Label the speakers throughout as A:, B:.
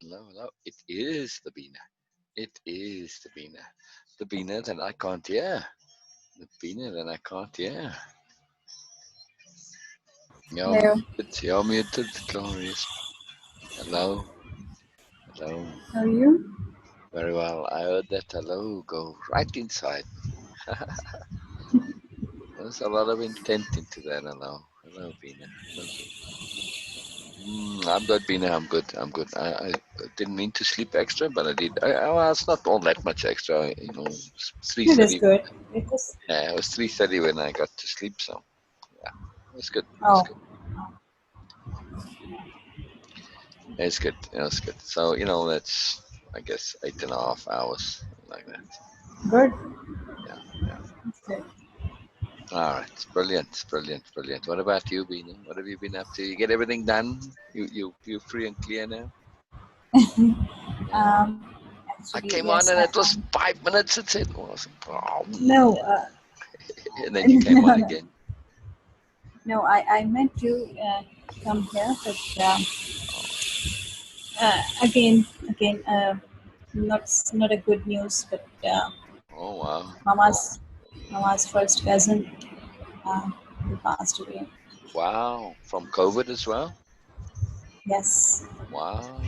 A: Hello, hello. It is the Beena. It is the Beena. The Beena that I can't hear. The Beena that I can't hear. You're
B: Hello,
A: muted. You're muted, Glorious. Hello, hello.
B: how are you?
A: Very well. I heard that hello go right inside. There's a lot of intent into that hello. Hello, Beena. Hello, Beena. I'm good, Beena. I'm good. I'm good. I didn't mean to sleep extra, but I did. Well, it's not all that much extra. It's
B: It is
A: 3:30.
B: good. It is.
A: Yeah, it was 3:30 when I got to sleep. So yeah, it was good. It was
B: Oh,
A: good. It's good. It was good. So that's I guess 8.5 hours, something like that.
B: good.
A: Yeah, yeah.
B: It's good.
A: All right, brilliant, brilliant, brilliant. What about you, Beena? What have you been up to? You get everything done? You free and clear now? Yeah. I
B: Actually,
A: came on
B: yes.
A: and it was 5 minutes. It said,
B: No,
A: and then you came on
B: no, no,
A: again.
B: no. I meant to come here, but again, not a good news. But
A: Oh wow,
B: Mama's Mama's first cousin, uh, who passed away.
A: wow. From COVID as well.
B: Yes.
A: Wow,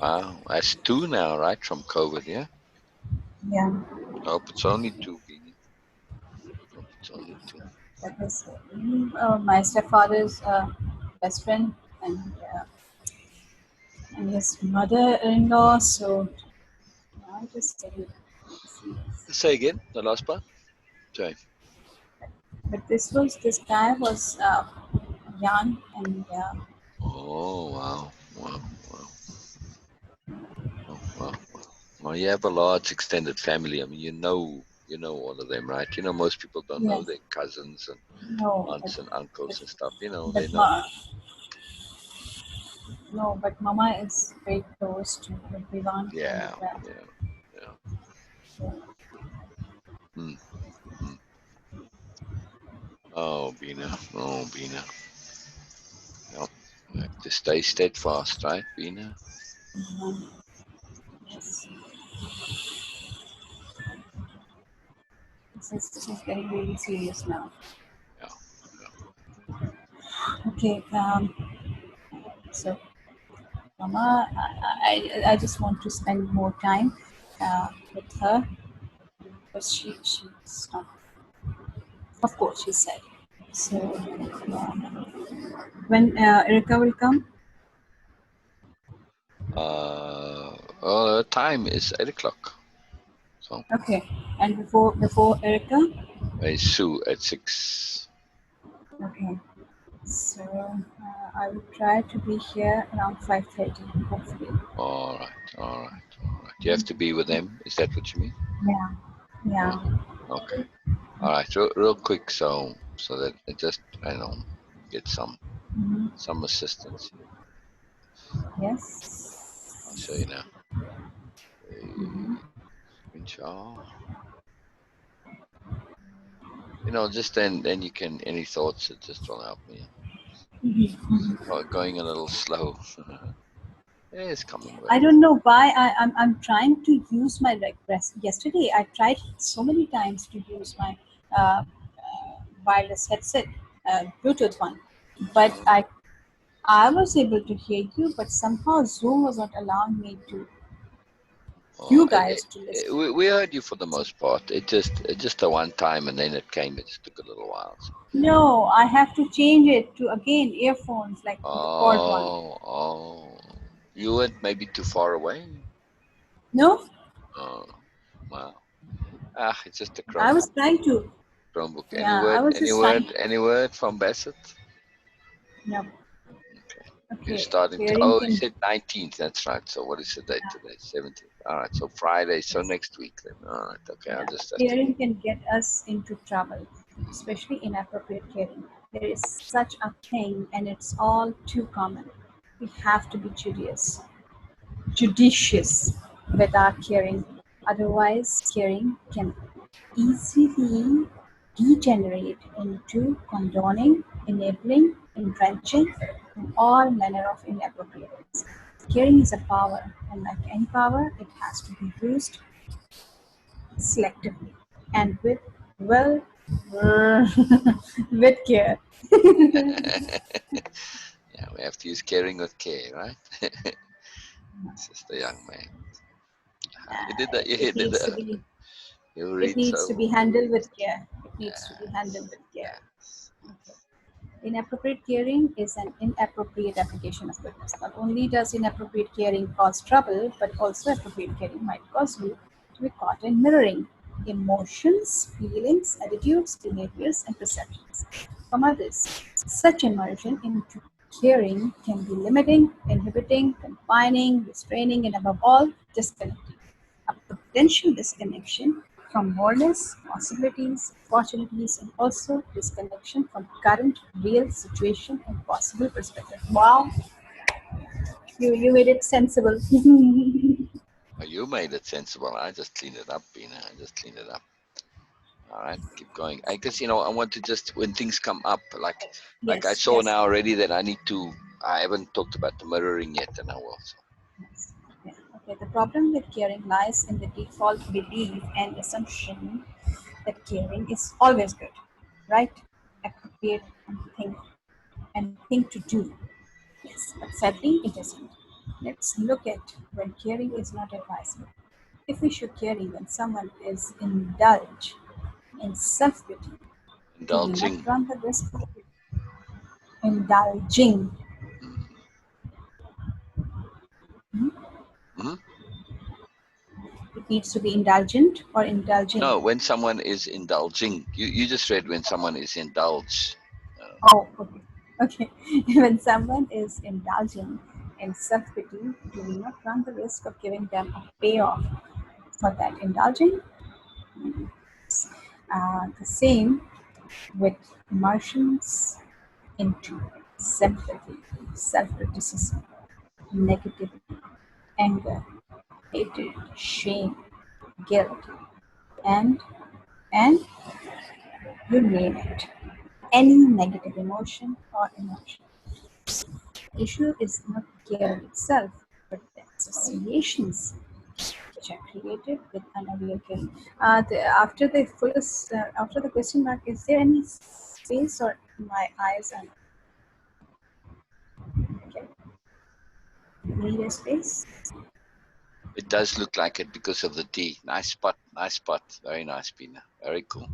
A: wow. That's two now, right? From COVID, yeah.
B: Yeah.
A: I hope it's only two, Beanie. Hope it's only two.
B: That was my stepfather's best friend, and his mother-in-law. So I just studied.
A: Say again, the last part. Sorry.
B: But this guy was young and
A: Oh wow, wow, wow, wow, wow, wow. Well, you have a large extended family. I mean, you know all of them, right? Most people don't know
B: yes,
A: their cousins and
B: no,
A: aunts and uncles
B: but,
A: and stuff. They
B: but
A: know.
B: no, but Mama is very close to everyone, and
A: Yeah, yeah, yeah. Mm, mm. Oh, Bina. Oh, Bina. Yep. You have to stay steadfast, right, Bina?
B: yes, this is getting really serious now.
A: Yeah,
B: Okay, so Mama, I just want to spend more time with her, but she's not. Of course, she said. So when Erica will come,
A: yeah. The time is 8 o'clock. So,
B: okay, and before Erica,
A: it's Sue at 6.
B: okay. So I will try to be here around 5:30, hopefully.
A: All right, all right, all right. You have to be with them. Is that what you mean?
B: Yeah,
A: Oh,
B: yeah.
A: okay. All right, real quick, so that it just get
B: Hmm.
A: some assistance. I'll
B: Yes.
A: show you now. Screenshot. Just then you can any thoughts. It just will help me. Going a little slow. Yeah, it's coming, but
B: I don't know why I'm trying to use my regress. Yesterday, I tried so many times to use my wireless headset, Bluetooth one, but
A: uh,
B: I was able to hear you, but somehow Zoom was not allowing me to
A: uh,
B: you
A: it,
B: guys to listen.
A: we heard you for the most part. It just a one time, and then it came. It just took a little while. So.
B: No, I have to change it to again earphones like the cord one.
A: Oh, you weren't maybe too far away.
B: No,
A: Oh, wow. It's just a
B: I was
A: Chromebook.
B: trying to.
A: Chromebook. Any
B: Yeah, I
A: word?
B: was
A: Any
B: just trying.
A: word? Any word from Bassett?
B: No,
A: Okay. You're
B: okay,
A: starting to.
B: hearing
A: Oh, you
B: can.
A: said 19th. That's right. So what is the date today? 17th. All right. So Friday. So
B: Yes.
A: next week then. All right. Okay. I'll
B: Yeah,
A: just have to.
B: hearing can get us into trouble, especially inappropriate hearing. There is such a thing, and it's all too common. We have to be judicious with our caring. Otherwise, caring can easily degenerate into condoning, enabling, entrenching, in all manner of inappropriateness. Caring is a power, and like any power, it has to be used selectively and with well with care.
A: Yeah, we have to use caring with care, right? This is the young man. You did that.
B: It
A: You did
B: needs to
A: that.
B: be
A: You
B: it
A: read
B: needs to be
A: so.
B: handled with care. It needs to be handled
A: Yes.
B: with care.
A: Yes.
B: Okay. Inappropriate caring is an inappropriate application of goodness. Not only does inappropriate caring cause trouble, but also appropriate caring might cause you to be caught in mirroring emotions, feelings, attitudes, behaviors, and perceptions from others. Such immersion into caring can be limiting, inhibiting, confining, restraining, and above all, disconnecting. A potential disconnection from wholeness, possibilities, opportunities, and also disconnection from current real situation and possible perspective. Wow, you made it sensible.
A: Well, you made it sensible. I just cleaned it up, Beena. I just cleaned it up. All right, keep going. I guess I want to just when things come up, like I
B: Yes,
A: saw
B: yes,
A: now already that I need to. I haven't talked about the mirroring yet, and I will. So.
B: yes. Yeah. Okay, the problem with caring lies in the default belief and assumption that caring is always good, right? Appropriate and thing to do. Yes, but sadly it isn't. Let's look at when caring is not advisable. If we show caring when someone is indulge in self-pity, do we not
A: Indulging.
B: run the risk of indulging?
A: Mm-hmm. Mm-hmm.
B: It needs to be indulgent or indulging.
A: No, when someone is indulging, you just read when someone is indulged. Uh,
B: Oh, okay. Okay. When someone is indulging in self-pity, do we not run the risk of giving them a payoff for that indulging? The same with emotions into sympathy, self-criticism, negativity, anger, hatred, shame, guilt, and and you name it. Any negative emotion or emotion. The issue is not caring itself, but the associations which are created with unaware caring. After the question mark, is there any space or my eyes are okay? Need a space?
A: it does look like it because of the T. Nice spot. Nice spot. Very nice, Beena. Very cool.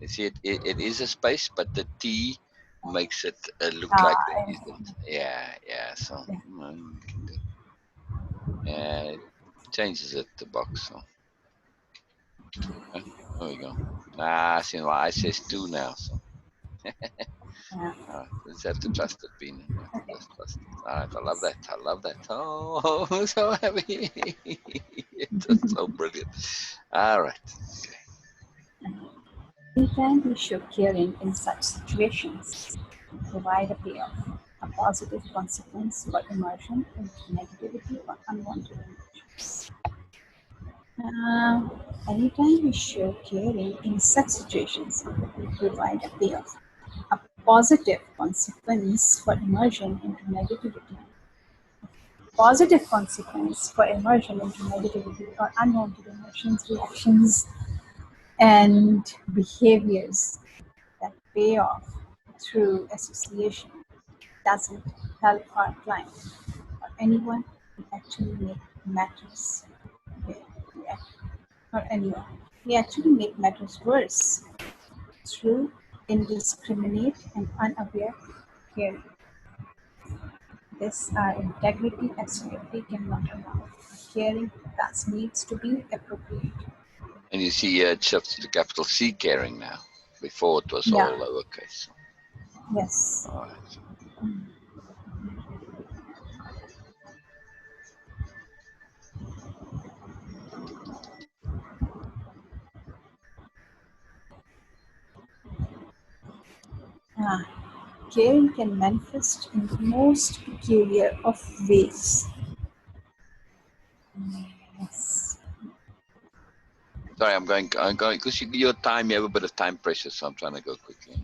A: You see, it is a space, but the T makes it look like there
B: Ah,
A: isn't. Yeah, yeah. So
B: yeah.
A: you can do. Yeah, it changes it the box. So there we go. Ah, see, my eye says two now. So
B: Yeah.
A: you just have to trust it, Bean. You have to
B: Okay.
A: just trust it. All right, I love that. I love that. Oh, I'm so happy. It's just so brilliant. All right. Okay.
B: Anytime we show caring in such situations, provide a payoff, a positive consequence for immersion into negativity or unwanted emotions. Uh, Anytime we show caring in such situations, we provide a payoff, a positive consequence for immersion into negativity. Positive consequence for immersion into negativity or unwanted emotions, reactions, and behaviors that pay off through association doesn't help our client or anyone who actually make matters. Yeah, yeah, or anyone. We actually make matters worse through indiscriminate and unaware caring. This our integrity absolutely cannot allow. Caring thus needs to be appropriate.
A: And you see it shifts to capital C caring now. Before it was
B: Yeah,
A: all lowercase.
B: yes.
A: All right.
B: Ah, caring can manifest in the most peculiar of ways. Yes.
A: Sorry, I'm going because your time. You have a bit of time pressure, so I'm trying to go quickly.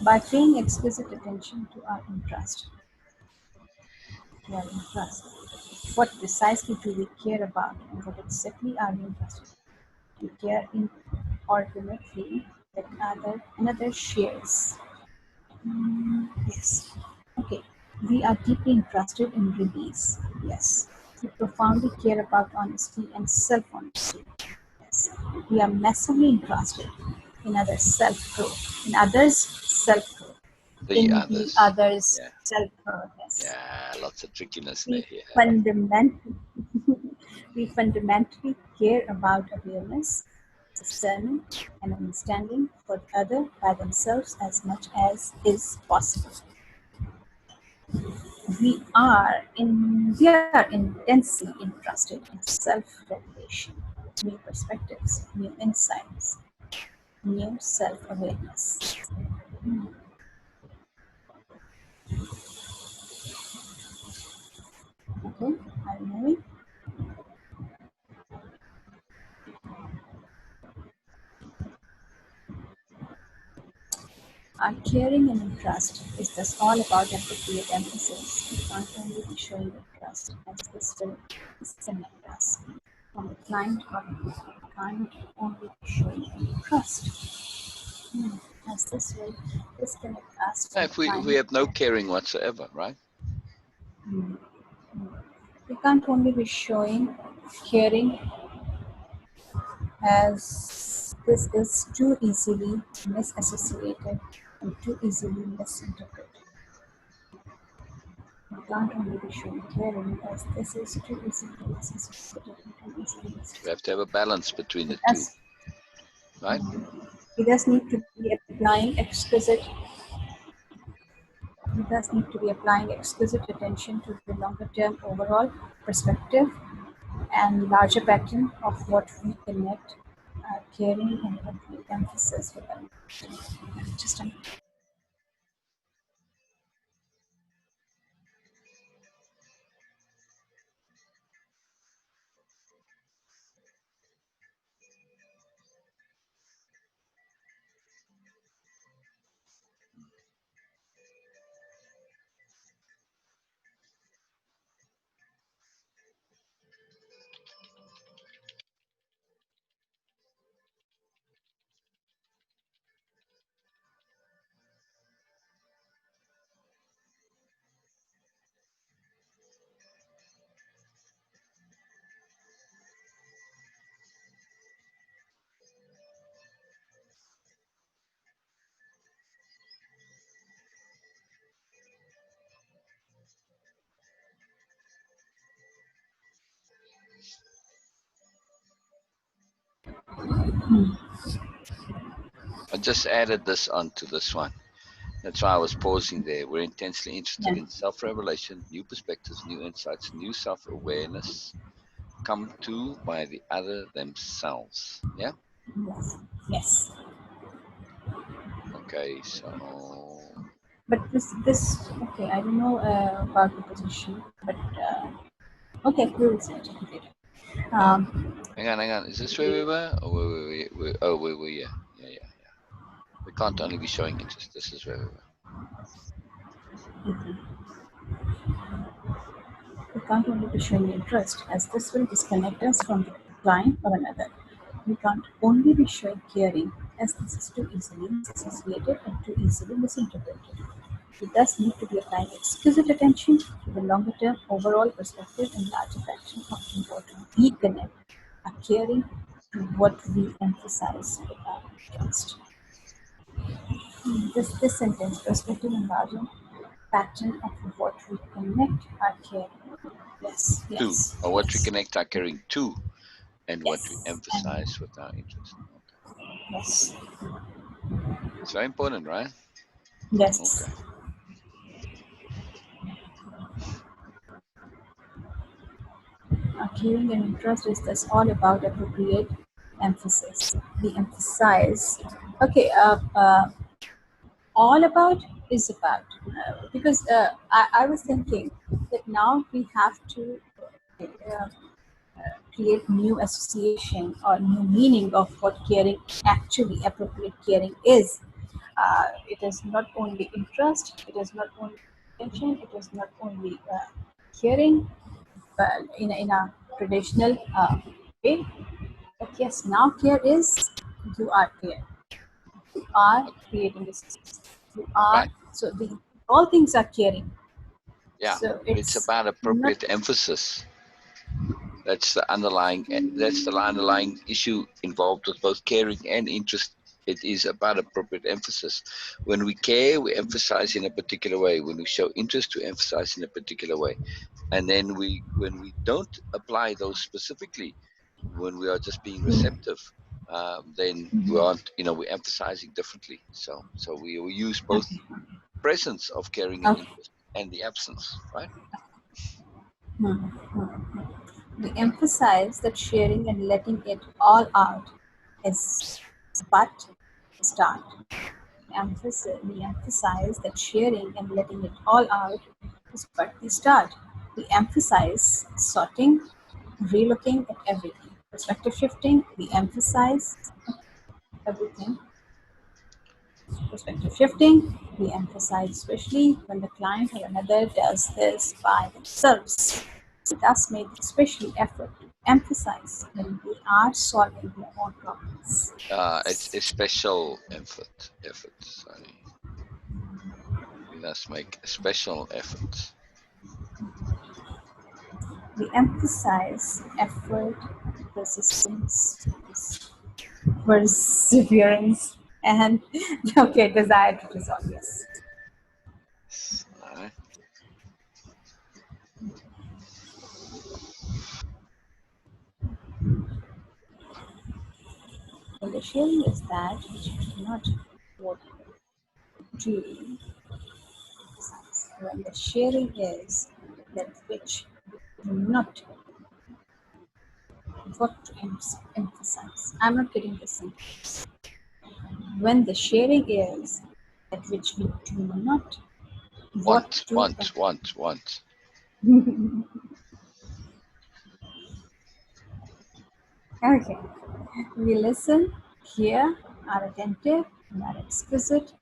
B: By paying explicit attention to our interest. we are interested. What precisely do we care about, and what exactly are we interested in? We care inordinately that another shares. Yes. Okay. We are deeply interested in release. Yes. We profoundly care about honesty and self honesty. Yes. We are massively interested in others' self growth, in others' self growth,
A: The
B: in the
A: others.
B: others'
A: Yeah.
B: self growth. Yes.
A: Yeah. Lots of trickiness there.
B: We
A: Yeah.
B: fundamentally we fundamentally care about awareness, discernment, and understanding for the other by themselves as much as is possible. We are intensely interested in self-revelation, new perspectives, new insights, new self-awareness. Okay, I'm moving. Our caring and interest is thus all about appropriate emphasis. We can't only be showing interest as this will disconnect us from the client or we can't only be showing interest as this will disconnect us
A: Yeah,
B: from the
A: if we
B: client.
A: have no caring whatsoever, right?
B: Mm. We can't only be showing caring as this is too easily misassociated and too easily misinterpreted. We can't only be shown caring as this is too easily misassociated and too easily
A: We have
B: misinterpreted.
A: to have a balance between
B: It
A: the two,
B: does,
A: right?
B: it does need to be applying exquisite He does need to be applying exquisite attention to the longer term overall perspective and larger pattern of what we connect, caring, and what we emphasize with them. Just a minute.
A: I just added this onto this one. That's why I was pausing there. We're intensely interested
B: Yeah.
A: in self revelation, new perspectives, new insights, new self awareness come to by the other themselves. Yeah?
B: Yes. Yes.
A: Okay, so.
B: But this okay. I don't know about the position, but okay, we will see it later.
A: Oh,
B: Um,
A: hang on. Is this where we were? Or oh, we were, yeah. Yeah, yeah, yeah. We can't only be showing interest. This is where we were.
B: We can't only be showing interest, as this will disconnect us from the client or another. We can't only be showing caring, as this is too easily misassociated and too easily misinterpreted. We thus need to be applying exquisite attention to the longer term overall perspective and larger fraction of what we connect, are caring to what we emphasize with our interest. This sentence, perspective and larger pattern of what we connect our caring. Yes,
A: Two,
B: yes,
A: or what we
B: yes,
A: connect our caring to and what we
B: yes, and
A: emphasize with our interest. Okay.
B: yes,
A: It's very important, right?
B: yes.
A: Okay.
B: Our caring and interest is thus all about appropriate emphasis. We emphasize. Okay, all about is about because I was thinking that now we have to create new association or new meaning of what caring actually appropriate caring is. It is not only interest, it is not only attention, it is not only caring, well, in a traditional way. But yes, now care is you are there. You are creating the space. You are
A: Right.
B: so the all things are caring.
A: Yeah.
B: So
A: It's
B: it's
A: about
B: not.
A: appropriate emphasis. That's the underlying issue involved with both caring and interest. It is about appropriate emphasis. When we care, we emphasize in a particular way. When we show interest, we emphasize in a particular way. And then when we don't apply those specifically, when we are just being receptive, then we
B: Mhm.
A: aren't, we're emphasizing differently. So we use both
B: Okay.
A: presence of caring and
B: Okay.
A: interest and the absence, right?
B: Mhm. Mhm. We emphasize that sharing and letting it all out is but the start. We emphasize that sharing and letting it all out is but the start. We emphasize sorting, relooking at everything. Perspective shifting, we emphasize everything. Perspective shifting, we emphasize especially when the client or another does this by themselves. We thus make especially effort to emphasize when they are solving their own problems.
A: It's special effort. Sorry, we must make a special effort.
B: We emphasize effort, persistence, perseverance, and okay, desire to resolve. Yes.
A: All right.
B: Well, the sharing is that which you do not what do emphasize. When the sharing is that which you do not what to emphasize. I'm not getting this sentence. When the sharing is that which we do not what
A: Want,
B: to
A: want, want, want.
B: okay. We listen, hear, are attentive, and are exquisite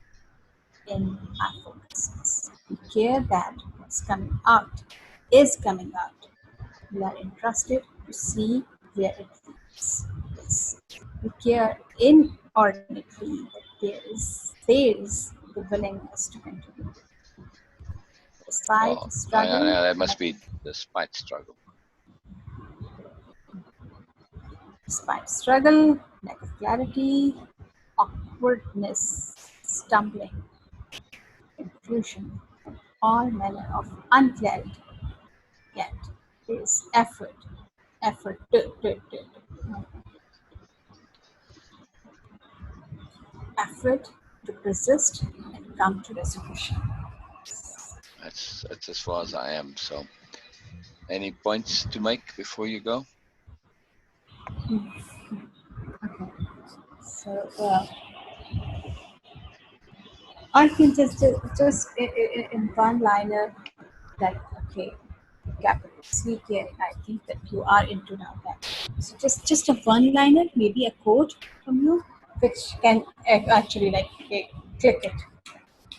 B: in our focus. We care that what's coming out is coming out. We are entrusted to see where it leads. Yes. We care inordinately that there's the willingness to continue.
A: Oh,
B: Despite
A: no,
B: struggle,
A: no, that must be despite struggle.
B: despite struggle, lack of clarity, awkwardness, stumbling, confusion, all manner of unclarity. Yet there is effort effort to persist and come to resolution.
A: That's as far as I am. So, any points to make before you go?
B: Okay. So, I can just in one liner that okay, capital care. I think that you are into now that. So just a one liner, maybe a quote from you, which can actually like okay, click it.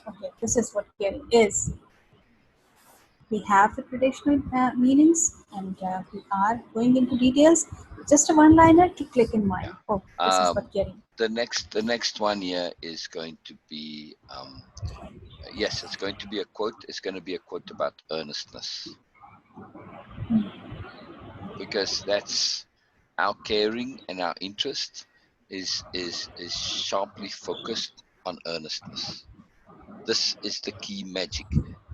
B: Okay, this is what caring is. We have the traditional meanings, and we are going into details. Just a one liner to click in
A: Yeah.
B: mind. Oh, this is
A: Um,
B: what caring.
A: the next one here is going to be yes, it's going to be a quote. It's going to be a quote about earnestness, because that's our caring and our interest is sharply focused on earnestness. This is the key magic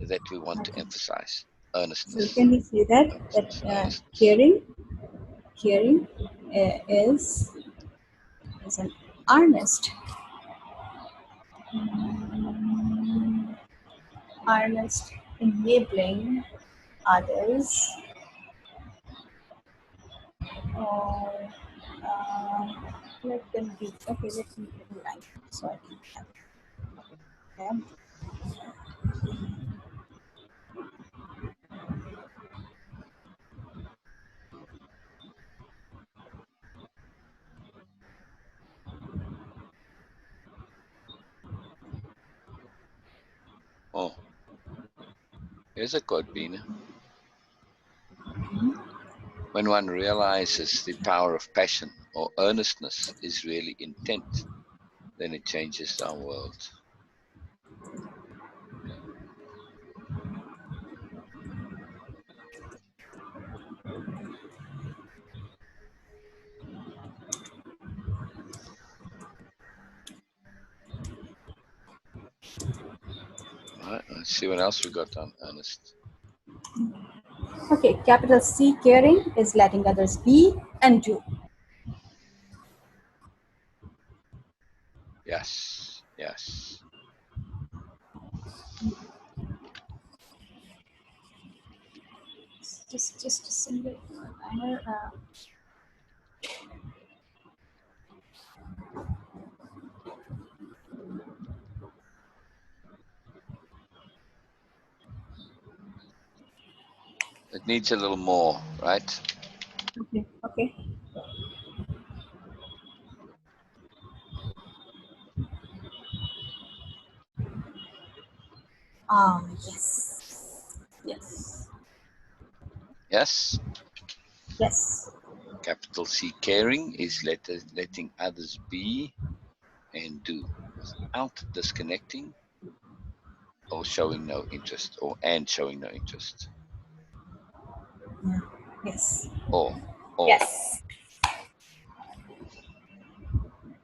A: that we want to
B: Okay.
A: emphasize.
B: So
A: Earnestness,
B: can we say that
A: earnestness, earnestness.
B: caring is an earnest, earnest enabling others or let them be. Okay, let me write so I can have them.
A: Oh, here's a quote, Beena. When one realizes the power of passion or earnestness is really intent, then it changes our world. All right, let's see what else we got on earnest.
B: Okay, capital C, caring, is letting others be and do.
A: Yes, yes.
B: Just a single liner.
A: It needs a little more, right?
B: Okay, okay. Yes. Yes.
A: Yes.
B: Yes.
A: Capital C, caring, is letting others be and do without disconnecting or showing no interest, or showing no interest.
B: Yeah. Yes.
A: Or.
B: Yes.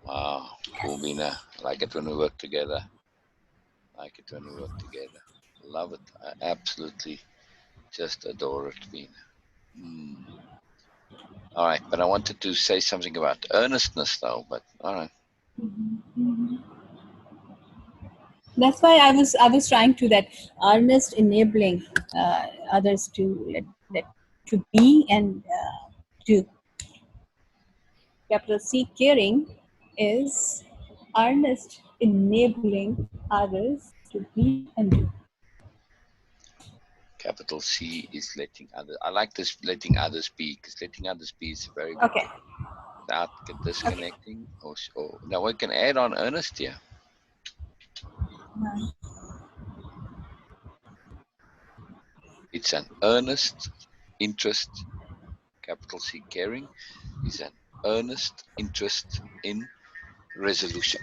A: Wow, cool, Beena. I like it when we work together. Like it when we work together. Love it. I absolutely just adore it, Beena. Mm. All right, but I wanted to say something about earnestness, though. But all right.
B: That's why I was trying to that earnest enabling others to let to be and do. Capital C, caring, is earnest enabling others to be and do.
A: Capital C is letting others. I like this letting others be, because letting others be is a very good
B: Okay.
A: thing. Without
B: Okay.
A: disconnecting, or now we can add on earnest here. It's an earnest interest. Capital C, caring, is an earnest interest in resolution.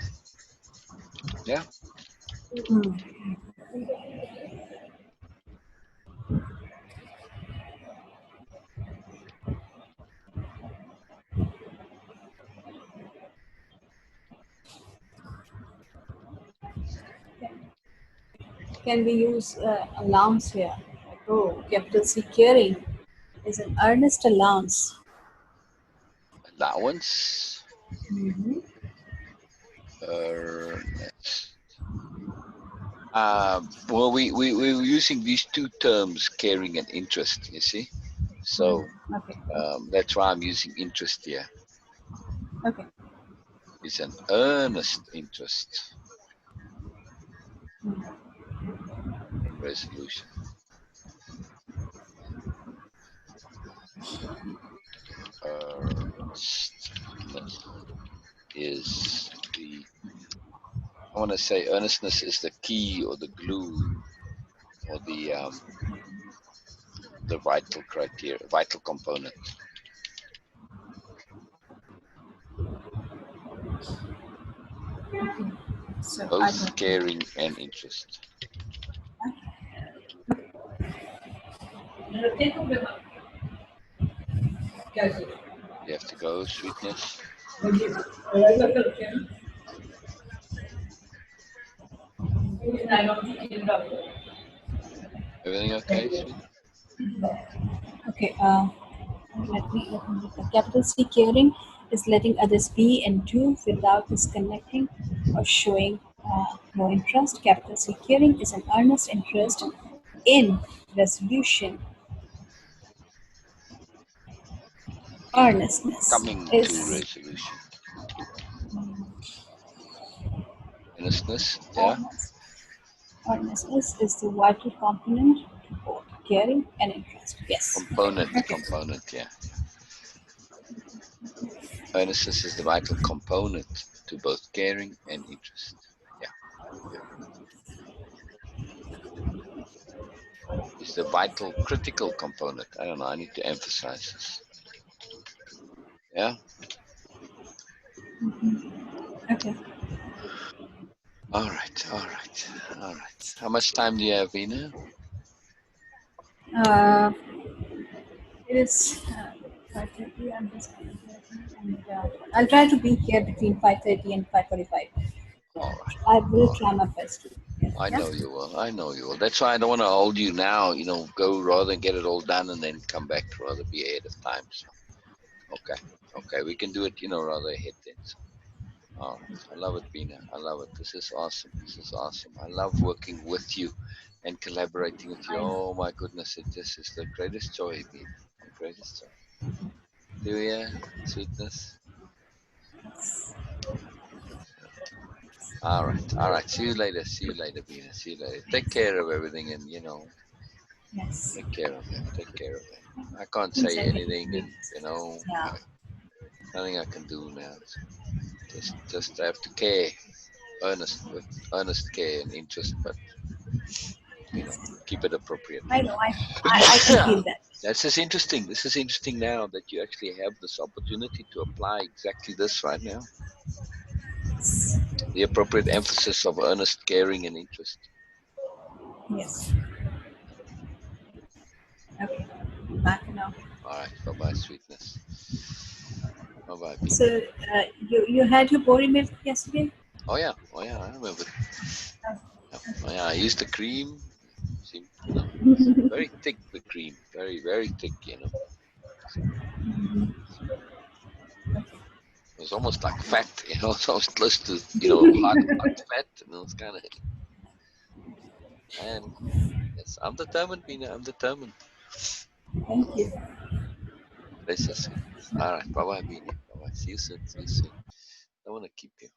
A: Yeah.
B: Can we use allowance here? Oh, capital C, caring, is an earnest allowance.
A: Allowance.
B: Mm-hmm.
A: Earnest. Well, we're using these two terms, caring and interest, you see. So
B: Okay.
A: that's why I'm using interest here.
B: Okay.
A: It's an earnest interest in resolution. Earnestness is the, I want to say earnestness is the key or the glue or the vital criteria, vital component,
B: So I
A: both
B: don't know.
A: caring and interest. You have to go, sweetness. Everything okay, sweet?
B: Okay. Let me read that. Capital C, caring, is letting others be and do without disconnecting or showing no interest. Capital C, caring, is an earnest interest in resolution.
A: In
B: Earnestness
A: coming to
B: is
A: resolution. Earnestness, yeah.
B: earnest, earnestness is the vital component to both caring and interest. Yes. Okay.
A: Component, yeah. Earnestness is the vital component to both caring and interest. Yeah, it's the vital critical component. I don't know. I need to emphasize this. Yeah.
B: Okay.
A: All right. All right. All right. How much time do you have, Ina?
B: Uh, it is 5:30. I'm just and I'll try to be here between 5:30 and 5:45.
A: All right.
B: I will
A: All
B: try my best to.
A: right. I
B: Yeah.
A: know you will. I know you will. That's why I don't want to hold you now. Go rather than get it all done and then come back to rather be ahead of time. So, okay. Okay. We can do it, rather ahead then. So, all right. I love it, Bina. I love it. This is awesome. This is awesome. I love working with you and collaborating with you.
B: I know.
A: Oh, my goodness. This is the greatest joy, Bina. The greatest joy. Hallelujah. Sweetness. All right. All right. See you later. See you later, Bina. See you later. Take care of everything and,
B: Yes.
A: take care of them. Take care of them. I can't
B: Things
A: say
B: are getting
A: anything
B: late.
A: and,
B: Yeah.
A: nothing I can do now. So just have to care, earnest, with earnest care and interest, but, keep it appropriate.
B: I know. I can feel that.
A: That's just interesting. This is interesting now that you actually have this opportunity to apply exactly this right now. The appropriate emphasis of earnest caring and interest.
B: Yes. Okay. Back now.
A: All right. Bye bye, sweetness. Bye bye,
B: So
A: Bina.
B: you had your body milk yesterday?
A: Oh yeah. Oh yeah. I remember. Yeah. Oh yeah. I used the cream. Seemed, it's very thick. The cream. Very, very thick. So it was almost like fat. It's almost close to hot fat. It's kind of, and yes, I'm determined, Bina. I'm determined.
B: Thank you.
A: Gracias, sweetness. All right. Bye bye, Bina. Bye bye. See you soon. See you soon. I want to keep you.